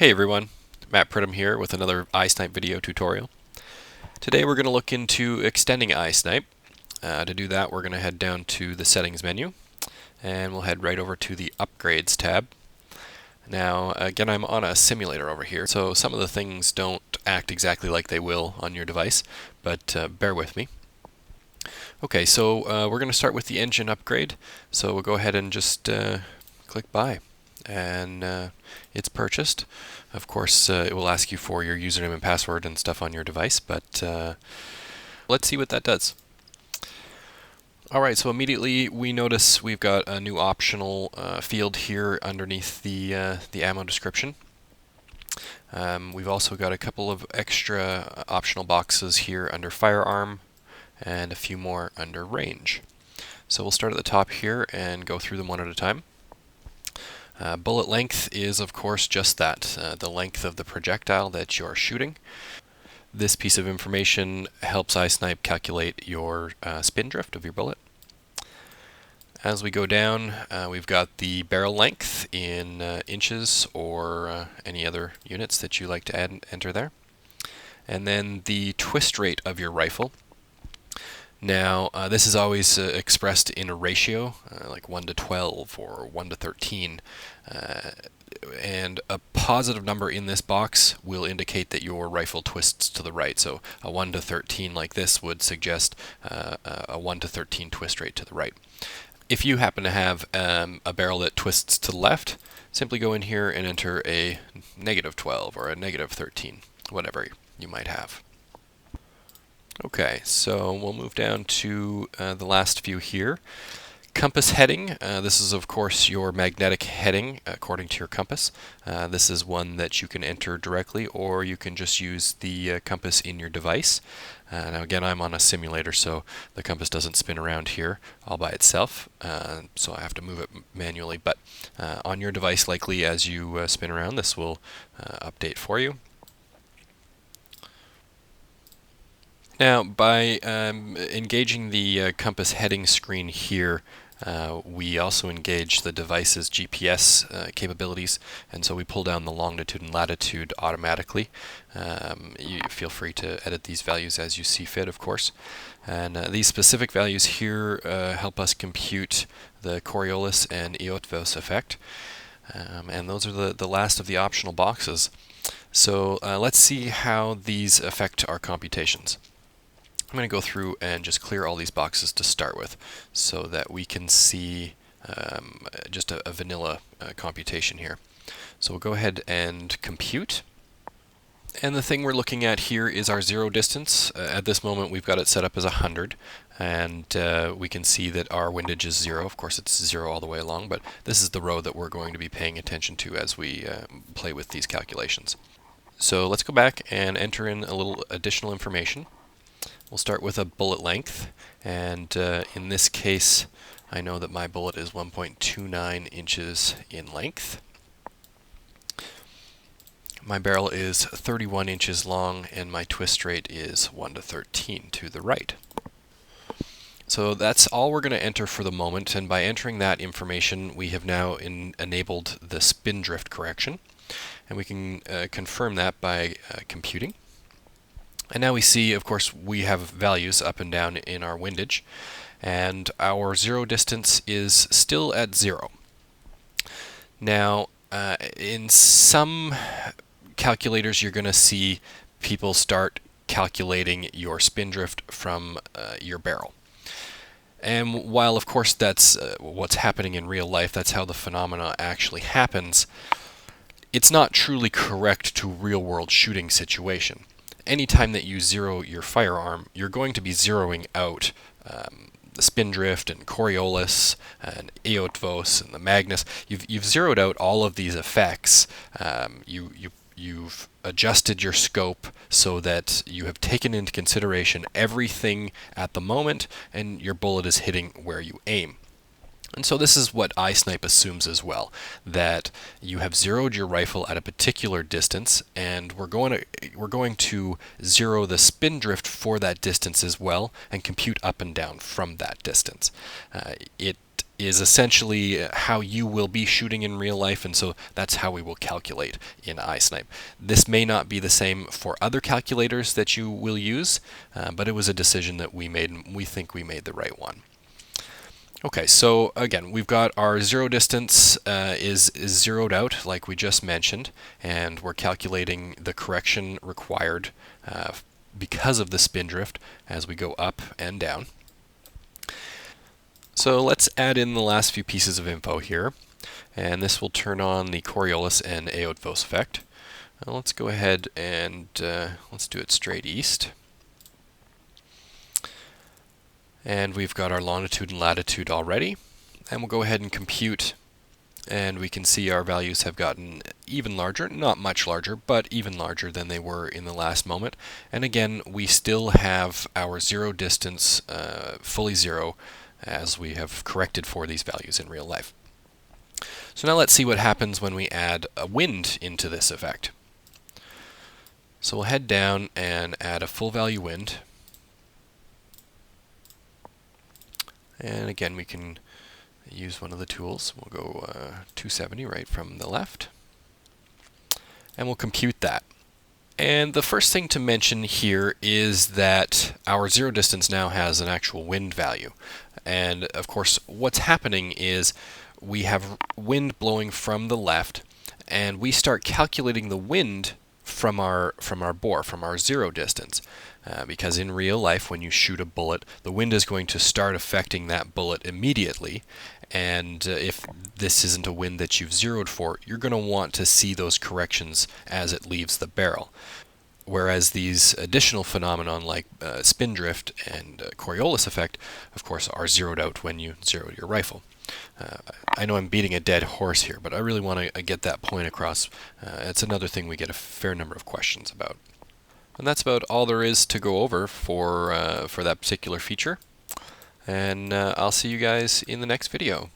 Hey everyone, Matt Pridham here with another iSnipe video tutorial. Today we're going to look into extending iSnipe. To do that we're going to head down to the settings menu and we'll head right over to the upgrades tab. Now again, I'm on a simulator over here, so some of the things don't act exactly like they will on your device, but bear with me. Okay, so we're going to start with the engine upgrade, so we'll go ahead and just click buy. And it's purchased. Of course, it will ask you for your username and password and stuff on your device, but let's see what that does. Alright, so immediately we notice we've got a new optional field here underneath the ammo description. We've also got a couple of extra optional boxes here under firearm and a few more under range. So we'll start at the top here and go through them one at a time. Bullet length is, of course, just that, the length of the projectile that you're shooting. This piece of information helps iSnipe calculate your spin drift of your bullet. As we go down, we've got the barrel length in inches or any other units that you like to enter there. And then the twist rate of your rifle. Now, this is always expressed in a ratio, like 1 to 12 or 1 to 13. And a positive number in this box will indicate that your rifle twists to the right. So a 1 to 13 like this would suggest a 1 to 13 twist rate to the right. If you happen to have a barrel that twists to the left, simply go in here and enter a negative 12 or a negative 13, whatever you might have. Okay, so we'll move down to the last few here. Compass heading. This is, of course, your magnetic heading according to your compass. This is one that you can enter directly, or you can just use the compass in your device. Now again, I'm on a simulator, so the compass doesn't spin around here all by itself, so I have to move it manually. But on your device, likely as you spin around, this will update for you. Now, by engaging the compass heading screen here, we also engage the device's GPS capabilities, and so we pull down the longitude and latitude automatically. You feel free to edit these values as you see fit, of course. And these specific values here help us compute the Coriolis and Eötvös effect. And those are the last of the optional boxes. So let's see how these affect our computations. I'm going to go through and just clear all these boxes to start with so that we can see just a vanilla computation here. So we'll go ahead and compute. And the thing we're looking at here is our zero distance. At this moment we've got it set up as 100, and we can see that our windage is 0. Of course it's 0 all the way along, but this is the row that we're going to be paying attention to as we play with these calculations. So let's go back and enter in a little additional information. We'll start with a bullet length, and in this case I know that my bullet is 1.29 inches in length. My barrel is 31 inches long and my twist rate is 1 to 13 to the right. So that's all we're going to enter for the moment, and by entering that information we have now enabled the spin drift correction, and we can confirm that by computing. And now we see, of course, we have values up and down in our windage, and our zero distance is still at 0. Now, in some calculators you're going to see people start calculating your spin drift from your barrel. And while, of course, that's what's happening in real life, that's how the phenomena actually happens, it's not truly correct to real-world shooting situation. Anytime that you zero your firearm, you're going to be zeroing out the spin drift and Coriolis and Eötvös and the Magnus. You've zeroed out all of these effects. You've adjusted your scope so that you have taken into consideration everything at the moment, and your bullet is hitting where you aim. And so this is what iSnipe assumes as well, that you have zeroed your rifle at a particular distance, and we're going to zero the spin drift for that distance as well, and compute up and down from that distance. It is essentially how you will be shooting in real life, and so that's how we will calculate in iSnipe. This may not be the same for other calculators that you will use, but it was a decision that we made, and we think we made the right one. Okay, so again, we've got our zero distance is zeroed out like we just mentioned, and we're calculating the correction required because of the spin drift as we go up and down. So let's add in the last few pieces of info here, and this will turn on the Coriolis and Eötvös effect. Let's go ahead and let's do it straight east. And we've got our longitude and latitude already, and we'll go ahead and compute, and we can see our values have gotten even larger, not much larger, but even larger than they were in the last moment. And again, we still have our zero distance fully zero, as we have corrected for these values in real life. So now let's see what happens when we add a wind into this effect. So we'll head down and add a full value wind. And again, we can use one of the tools. We'll go 270 right from the left, and we'll compute that. And the first thing to mention here is that our zero distance now has an actual wind value. And of course, what's happening is we have wind blowing from the left, and we start calculating the wind from our bore, from our zero distance. Because in real life, when you shoot a bullet, the wind is going to start affecting that bullet immediately. And if this isn't a wind that you've zeroed for, you're going to want to see those corrections as it leaves the barrel. Whereas these additional phenomenon like spin drift and Coriolis effect, of course, are zeroed out when you zero your rifle. I know I'm beating a dead horse here, but I really want to get that point across. It's another thing we get a fair number of questions about. And that's about all there is to go over for that particular feature. And I'll see you guys in the next video.